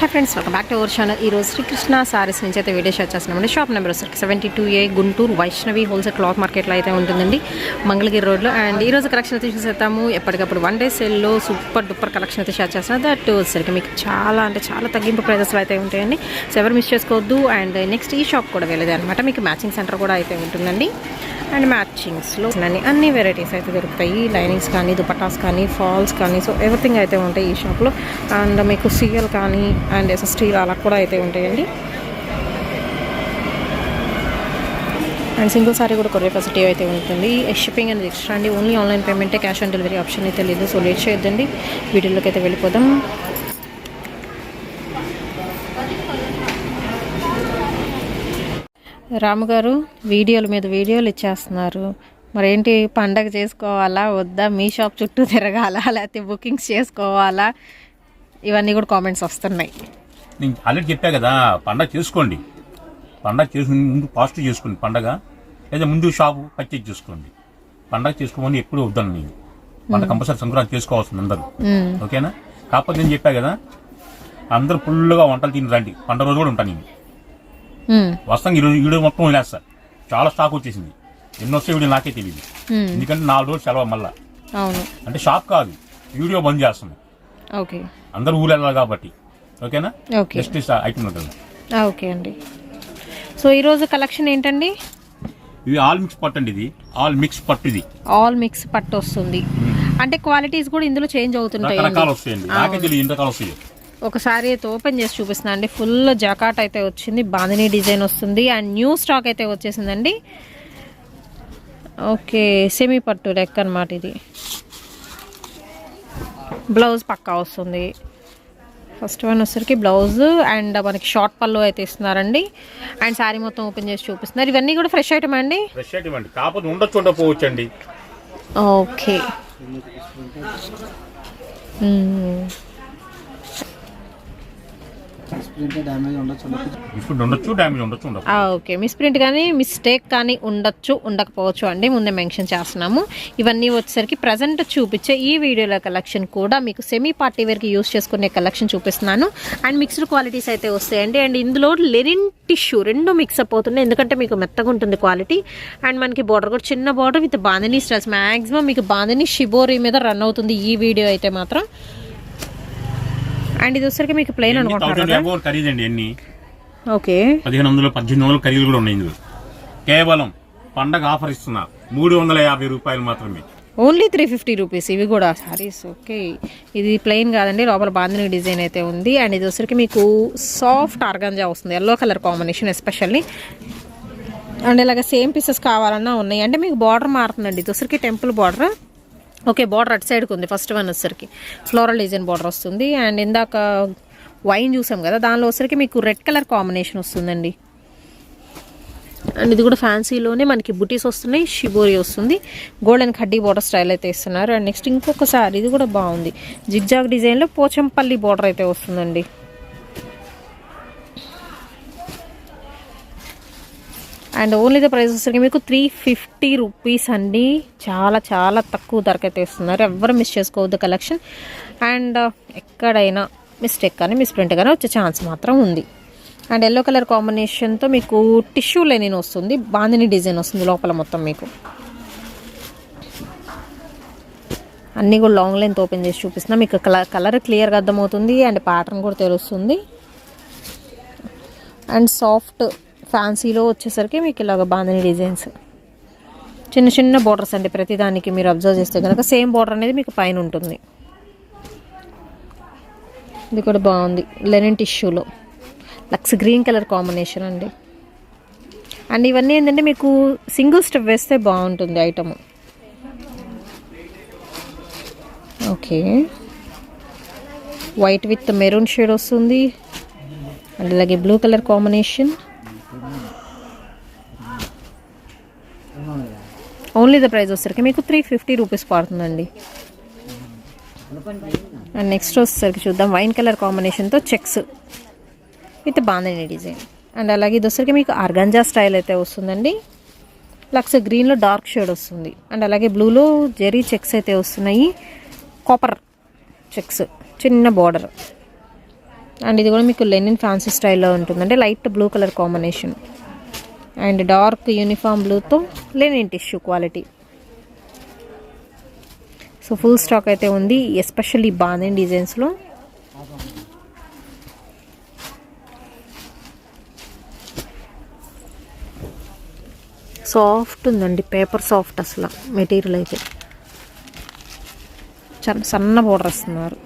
Hi friends welcome back to our channel Shri Krishna Sarees नीचे video share చేస్తున్నామండి shop number 72A Guntur Vaishnavi wholesale cloth market లో అయితే ఉంటుందండి మంగళగిరి రోడ్ లో అండ్ ఈ రోజు కలెక్షన్ అయితే చూసేద్దాము ఎప్పటికప్పుడు వన్ డే సేల్ లో సూపర్ డూపర్ కలెక్షన్ అయితే షేర్ చేస్తున్నా దట్ సరికి మీకు చాలా తగ్గింపు ప్రైసెస్ లో అయితే ఉంటాయండి సో ఎవరు మిస్ చేసుకోవద్దు అండ్ నెక్స్ట్ ఈ షాప్ కూడా వెళ్ళేది అన్నమాట మీకు మ్యాచింగ్ సెంటర్ కూడా అయితే ఉంటుందండి అండ్ మ్యాచింగ్స్ లో అన్ని వెరైటీస్ అయితే దొరుకుతాయి లైనింగ్స్ కానీ దుపట్టాస్ కానీ ఫాల్స్ కానీ సో ఎవ్రీథింగ్ అయితే ఉంటాయి ఈ షాప్ లో అండ్ మీకు సిఎల్ కానీ అండ్ ఎస్ఎస్టీలు అలా కూడా అయితే ఉంటాయండి అండ్ సింగిల్ సారీ కూడా కొరియర్ ఫెసిలిటీ అయితే ఉంటుంది షిప్పింగ్ అనేది ఎక్స్ట్రా అండి ఓన్లీ ఆన్లైన్ పేమెంటే క్యాష్ ఆన్ డెలివరీ ఆప్షన్ అయితే లేదు సో లేట్ చేయొద్దండి వీడియోలోకి అయితే వెళ్ళిపోదాం రాము గారు వీడియోల మీద వీడియోలు ఇచ్చేస్తున్నారు మరేంటి పండగ చేసుకోవాలా వద్దా మీ షాప్ చుట్టూ తిరగాలా లేకపోతే బుకింగ్స్ చేసుకోవాలా ఇవన్నీ కూడా కామెంట్స్ వస్తున్నాయి నేను ఆల్రెడీ చెప్పా కదా పండగ చేసుకోండి పండగ చేసుకుని ముందు పాజిటివ్ చేసుకోండి పండగ లేదా ముందు షాపు పర్చేజ్ చేసుకోండి పండగ చేసుకోమని ఎప్పుడు వద్దాను నేను పండగ కంపల్సరీ సంక్రాంతి చేసుకోవాల్సింది అందరూ ఓకేనా కాకపోతే నేను చెప్పా కదా అందరూ ఫుల్గా వంటలు తిని రండి పండగ రోజు కూడా ఉంటాను నేను వస్తాను ఈరోజు వీడియో మొత్తం వదిలేస్తా చాలా స్టాక్ వచ్చేసింది ఎన్నో వస్తే వీడియో నాకే తెలియదు ఎందుకంటే 4 రోజులు సెలవు మళ్ళా అంటే షాప్ కాదు వీడియో బంద్ చేస్తున్నాం ఓకే అందరూ ఊరు వెళ్ళాలి కాబట్టి ఓకేనా నెక్స్ట్ ఐటమ్ ఉంటుంది ఓకే అండి సో ఈరోజు కలెక్షన్ ఏంటండి ఇది ఆల్ మిక్స్ పట్టు అండి ఇది ఆల్ మిక్స్ పట్టు ఇది ఆల్ మిక్స్ పట్టు వస్తుంది అంటే క్వాలిటీస్ కూడా ఇందులో చేంజ్ అవుతుంటాయి రకరకాలు వస్తాయండి నాకే తెలియదు ఎన్ని రకాలు వస్తాయి ఒకసారి అయితే ఓపెన్ చేసి చూపిస్తున్నా అండి ఫుల్ జాకాట్ అయితే వచ్చింది బాందినీ డిజైన్ వస్తుంది అండ్ న్యూ స్టాక్ అయితే వచ్చేసిందండి ఓకే సెమీ పట్టు లెక్క అనమాట ఇది బ్లౌజ్ పక్కా వస్తుంది ఫస్ట్ వన్ వచ్చరికి బ్లౌజ్ అండ్ మనకి షార్ట్ పళ్ళు అయితే ఇస్తున్నారండి అండ్ శారీ మొత్తం ఓపెన్ చేసి చూపిస్తున్నారు ఇవన్నీ కూడా ఫ్రెష్ ఐటమ్ అండి ఫ్రెష్ ఐటమ్ అండి కాకపోతే ఉండొచ్చు ఉండకపోవచ్చు అండి ఓకే ఓకే మిస్ప్రింట్ కానీ మిస్టేక్ కానీ ఉండొచ్చు ఉండకపోవచ్చు అండి ముందే మెన్షన్ చేస్తున్నాము ఇవన్నీ వచ్చేసరికి ప్రజెంట్ చూపించే ఈ వీడియోల కలెక్షన్ కూడా మీకు సెమీ పార్టీ వేర్కి యూస్ చేసుకునే కలెక్షన్ చూపిస్తున్నాను అండ్ మిక్స్డ్ క్వాలిటీస్ అయితే వస్తాయండి అండ్ ఇందులో లెనిన్ టిష్యూ రెండు మిక్సప్ అవుతున్నాయి ఎందుకంటే మీకు మెత్తగా ఉంటుంది క్వాలిటీ అండ్ మనకి బార్డర్ కూడా చిన్న border with bandhani styles maximum మీకు బాందినీ షిబోరీ మీద రన్ అవుతుంది ఈ వీడియో అయితే మాత్రం అండ్ ఇది వచ్చరికి మీకు ప్లెయిన్ అనుకుంటున్నారు ఓకే 1500 1800 ఖరీదులు కూడా ఉన్నాయి కేవలం పండగ ఆఫర్ ఇస్తున్నా 350 రూపాయలు మాత్రమే ఓన్లీ 350 రూపీస్ ఇవి కూడా సారీస్ ఓకే ఇది ప్లెయిన్ కాదండి లోపల బాందినీ డిజైన్ అయితే ఉంది అండ్ ఇది వచ్చరికి మీకు సాఫ్ట్ ఆర్గాంజా వస్తుంది yellow colour combination especially and ఇలాగ సేమ్ పీసెస్ కావాలన్నా ఉన్నాయి అంటే మీకు బార్డర్ మారుతుందండి ఇది వచ్చరికి టెంపుల్ బార్డర్ ఓకే బార్డర్ అటు సైడ్కి ఉంది ఫస్ట్ వన్ వచ్చరికి ఫ్లోరల్ డిజైన్ బార్డర్ వస్తుంది అండ్ ఇందాక వైన్ చూసాం కదా దానిలో వచ్చరికి మీకు రెడ్ కలర్ కాంబినేషన్ వస్తుందండి అండ్ ఇది కూడా ఫ్యాన్సీలోనే మనకి బుటీస్ వస్తున్నాయి షిబోరి వస్తుంది గోల్డెన్ కడ్డీ బార్డర్ స్టైల్ అయితే ఇస్తున్నారు అండ్ నెక్స్ట్ ఇంకొకసారి ఇది కూడా బాగుంది జిగ్జాగ్ డిజైన్లో పోచంపల్లి బార్డర్ అయితే వస్తుందండి అండ్ ఓన్లీ ద ప్రైస్ వచ్చరికి మీకు 350 రూపీస్ అండి చాలా తక్కువ ధరకైతే ఇస్తున్నారు ఎవరు మిస్ చేసుకోవద్దు కలెక్షన్ అండ్ ఎక్కడైనా మిస్టేక్ కానీ మిస్ప్రింట్ కానీ వచ్చే ఛాన్స్ మాత్రం ఉంది అండ్ ఎల్లో కలర్ కాంబినేషన్తో మీకు టిష్యూ లెనిన్ వస్తుంది బాందినీ డిజైన్ వస్తుంది లోపల మొత్తం మీకు అన్నీ కూడా లాంగ్ లెంత్ ఓపెన్ చేసి చూపిస్తున్నా మీకు కలర్ క్లియర్గా అర్థమవుతుంది అండ్ ప్యాటర్న్ కూడా తెలుస్తుంది అండ్ సాఫ్ట్ ఫ్యాన్సీలో వచ్చేసరికి మీకు ఇలాగ బాందినీ డిజైన్స్ చిన్న బోర్డర్స్ అండి ప్రతిదానికి మీరు అబ్జర్వ్ చేస్తే కనుక సేమ్ బోర్డర్ అనేది మీకు పైన ఉంటుంది ఇది కూడా బాగుంది లెనిన్ టిష్యూలో లక్స్ గ్రీన్ కలర్ కాంబినేషన్ అండి అండ్ ఇవన్నీ ఏంటంటే మీకు సింగిల్ స్టెప్ వేస్తే బాగుంటుంది item okay white with maroon shade వస్తుంది అండ్ అలాగే blue colour combination only the price వచ్చేసరికి మీకు 350 రూపీస్ పడుతుందండి అండ్ నెక్స్ట్ వచ్చేసరికి చూద్దాం వైన్ కలర్ కాంబినేషన్తో checks with bandhani design and అలాగే ఇది వచ్చేసరికి మీకు ఆర్గాంజా స్టైల్ అయితే వస్తుందండి లక్స్ గ్రీన్లో డార్క్ షేడ్ వస్తుంది అండ్ అలాగే బ్లూలో జెరీ చెక్స్ అయితే వస్తున్నాయి కాపర్ చెక్స్ చిన్న బార్డర్ అండ్ ఇది కూడా మీకు లెనిన్ ఫ్యాన్సీ స్టైల్లో ఉంటుంది, అంటే light blue colour combination and dark uniform బ్లూతో linen tissue quality. So full stock అయితే ఉంది, ఎస్పెషల్లీ బాందిని డిజైన్స్లో. సాఫ్ట్ ఉందండి, పేపర్ సాఫ్ట్ అసలు మెటీరియల్ అయితే. చాలా సన్న బోర్డర్ వస్తున్నారు.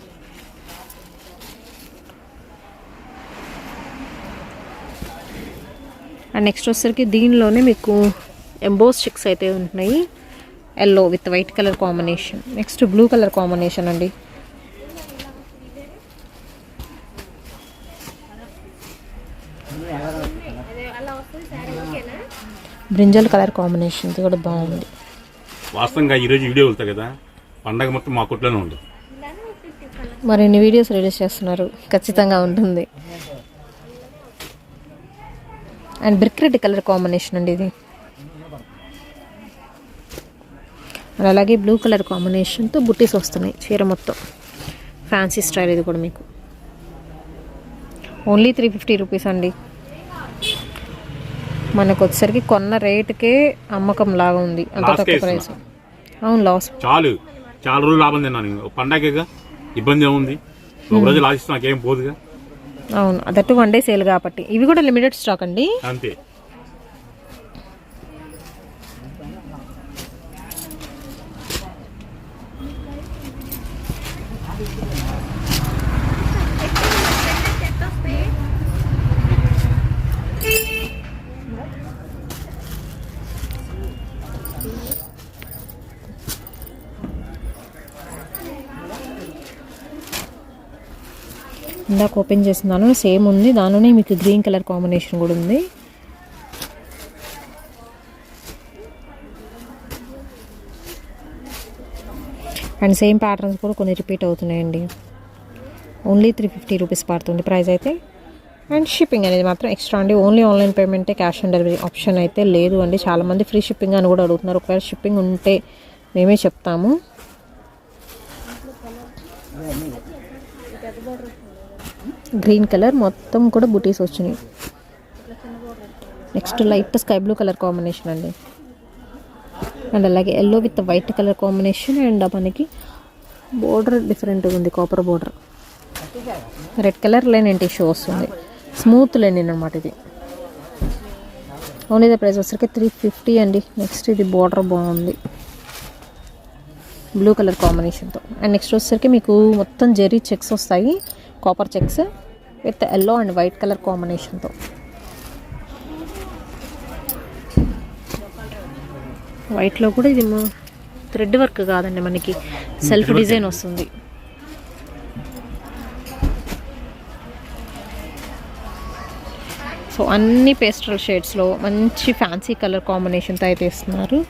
అండ్ నెక్స్ట్ వచ్చేసరికి దీనిలోనే మీకు ఎంబోస్ చెక్స్ అయితే ఉంటున్నాయి, yellow with white colour combination. Next blue colour combination అండి. బ్రింజల్ కలర్ కాంబినేషన్ ఇది కూడా బాగుంది. వాస్తవంగా ఈరోజు వీడియో వెళ్తాయి కదా, పండగ మొత్తం మా కొట్లోనే ఉంది. మరిన్ని వీడియోస్ రిలీజ్ చేస్తున్నారు, ఖచ్చితంగా ఉంటుంది. And brick red colour combination అండి ఇది. అండ్ అలాగే బ్లూ కలర్ కాంబినేషన్తో బుట్టీస్ వస్తున్నాయి చీర మొత్తం, ఫ్యాన్సీ స్టైల్. ఇది కూడా మీకు ఓన్లీ 350 రూపీస్ అండి. మనకు వచ్చేసరికి కొన్న రేటుకే అమ్మకం లాగా ఉంది, అంత తక్కువ ప్రైస్. అవును, లాస్. చాలా రోజులు లాభం తిన్నాను, పండగగా ఇబ్బంది ఏముంది, ఒక రోజు లాస్ ఇస్తే నాకేం పోదుగా. అవును, అదట్టు 1 డే సేల్ కాబట్టి. ఇవి కూడా లిమిటెడ్ స్టాక్ అండి, అంతే. ఇందాక ఓపెన్ చేస్తున్నాను, సేమ్ ఉంది. దానిలోనే మీకు గ్రీన్ కలర్ కాంబినేషన్ కూడా ఉంది. అండ్ సేమ్ ప్యాటర్న్స్ కూడా కొన్ని రిపీట్ అవుతున్నాయండి. ఓన్లీ 350 రూపీస్ పడుతుంది ప్రైస్ అయితే. అండ్ షిప్పింగ్ అనేది మాత్రం ఎక్స్ట్రా అండి. ఓన్లీ ఆన్లైన్ పేమెంటే, క్యాష్ ఆన్ డెలివరీ ఆప్షన్ అయితే లేదు అండి. చాలామంది ఫ్రీ షిప్పింగ్ అని కూడా అడుగుతున్నారు. ఒకవేళ షిప్పింగ్ ఉంటే మేమే చెప్తాము. గ్రీన్ కలర్ మొత్తం కూడా బుటీస్ వచ్చినాయి. Next light sky blue colour combination అండి. అండ్ అలాగే yellow with white colour combination. And మనకి బోర్డర్ డిఫరెంట్గా ఉంది, copper border. Red colour linen tissue వస్తుంది, స్మూత్ లెనిన్ అనమాట ఇది. ఓన్లీ ద ప్రైస్ వచ్చరికి 350 అండి. నెక్స్ట్ ఇది బోర్డర్ బాగుంది, బ్లూ కలర్ కాంబినేషన్తో. అండ్ నెక్స్ట్ వచ్చేసరికి మీకు మొత్తం జెరీ చెక్స్ వస్తాయి, copper checks with yellow and white colour కాంబినేషన్తో. వైట్లో కూడా ఇది థ్రెడ్ వర్క్ కాదండి, మనకి సెల్ఫ్ డిజైన్ వస్తుంది. సో అన్ని పేస్టల్ షేడ్స్లో మంచి ఫ్యాన్సీ కలర్ కాంబినేషన్తో అయితే ఇస్తున్నారు.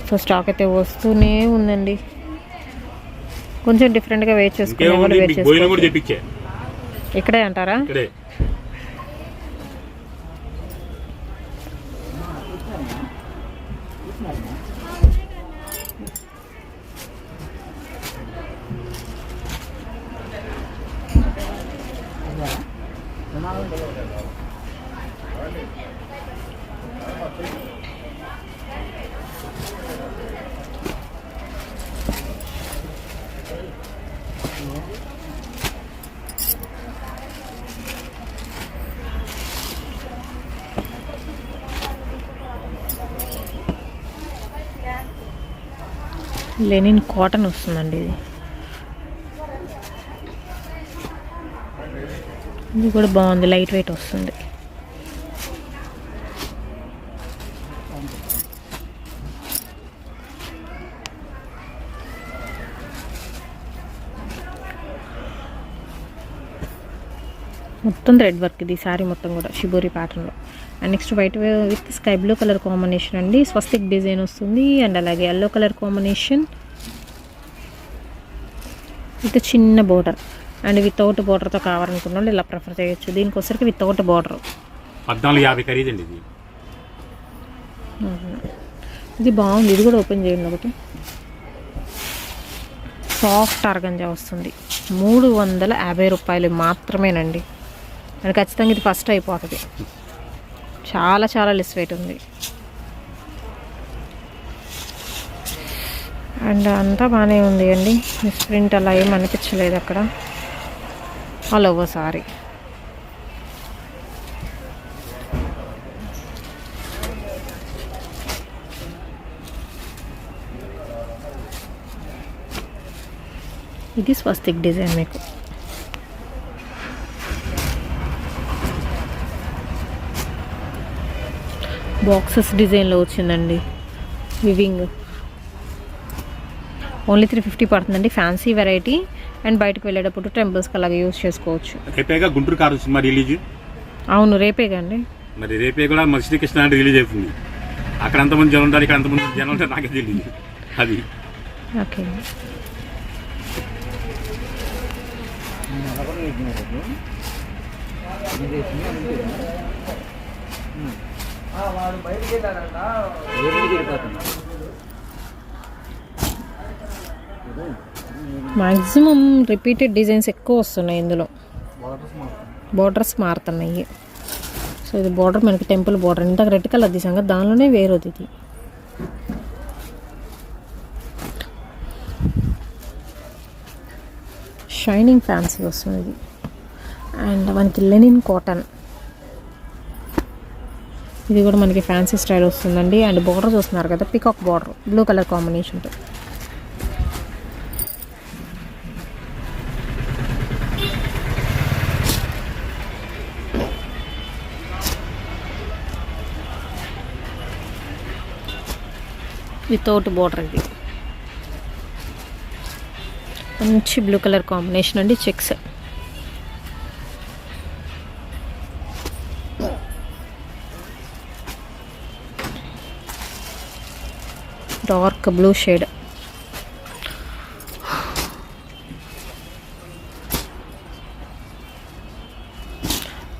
సో స్టాక్ అయితే వస్తూనే ఉందండి. కొంచెం డిఫరెంట్గా వెయిట్ చేసుకుని ఇక్కడే అంటారా? లెనిన్ కాటన్ వస్తుందండి ఇది. ఇది కూడా బాగుంది, లైట్ వెయిట్ వస్తుంది. మొత్తం థ్రెడ్ వర్క్ ఇది, శారీ మొత్తం కూడా షిబోరి ప్యాటర్న్లో. And next white with sky blue colour combination అండి, స్వస్తిక్ డిజైన్ వస్తుంది. అండ్ అలాగే ఎల్లో కలర్ కాంబినేషన్ విత్ చిన్న బోర్డర్. అండ్ వితౌట్ బోర్డర్తో కావాలనుకున్న వాళ్ళు ఇలా ప్రిఫర్ చేయొచ్చు. దీనికోసరికి వితౌట్ బోర్డర్ 1450 ఖరీదండి ఇది. ఇది బాగుంది, ఇది కూడా ఓపెన్ చేయండి ఒకటి. సాఫ్ట్ ఆర్గంజా వస్తుంది. 350 రూపాయలు మాత్రమేనండి. అది ఖచ్చితంగా ఇది ఫస్ట్ అయిపోతుంది. చాలా చాలా లెస్ వెయిట్ ఉంది. అండ్ అంతా బాగానే ఉంది అండి. ప్రింట్ అలా ఏం అనిపించలేదు అక్కడ. All over sorry. ఇది స్వస్తిక్ డిజైన్ మీకు. బాక్సెస్ డిజైన్లో వచ్చిందండి వివింగ్. ఓన్లీ 350 పడుతుందండి. Fancy variety. అండ్ బయటకు వెళ్ళేటప్పుడు టెంపుల్స్కి అలాగే యూజ్ చేసుకోవచ్చు. రేపేగా గుంటూరు కారు సినిమా రిలీజ్. అవును రేపేగా అండి. మరి రేపే కూడా మరి శ్రీకృష్ణ అంటే రిలీజ్ అవుతుంది. అక్కడ ఎంతమంది జనం ఉంటారు, ఇక్కడ ఎంతమంది జనం ఉంటారు నాకే తెలియదు. అది ఓకే. మ్యాక్సిమం రిపీటెడ్ డిజైన్స్ ఎక్కువ వస్తున్నాయి ఇందులో. బార్డర్స్ మారుతున్నాయి. సో ఇది బార్డర్ మనకి టెంపుల్ బార్డర్. ఇంతకు రెడ్ కలర్ తీసాం కదా, దానిలోనే వేరేది ఇది. షైనింగ్ ఫ్యాన్సీ వస్తుంది ఇది. అండ్ మనకి లెనిన్ కాటన్. ఇది కూడా మనకి ఫ్యాన్సీ స్టైల్ వస్తుందండి. అండ్ బార్డర్ చూస్తున్నారు కదా, పికాక్ బార్డర్, బ్లూ కలర్ కాంబినేషన్తో. Without border. ఇది మంచి బ్లూ కలర్ కాంబినేషన్ అండి. చెక్స్. Dark blue shade.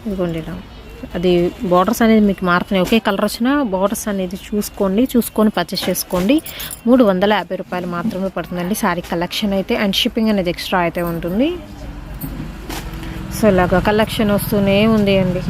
ఇదిగోండి ఇలా. అది బార్డర్స్ అనేది మీకు మారుతున్నాయి. ఒకే కలర్ వచ్చినా బార్డర్స్ అనేది చూసుకొని పర్చేస్ చేసుకోండి. 350 రూపాయలు మాత్రమే పడుతుందండి శారీ కలెక్షన్ అయితే. అండ్ షిప్పింగ్ అనేది ఎక్స్ట్రా అయితే ఉంటుంది. సో ఇలాగా కలెక్షన్ వస్తూనే ఉంది అండి.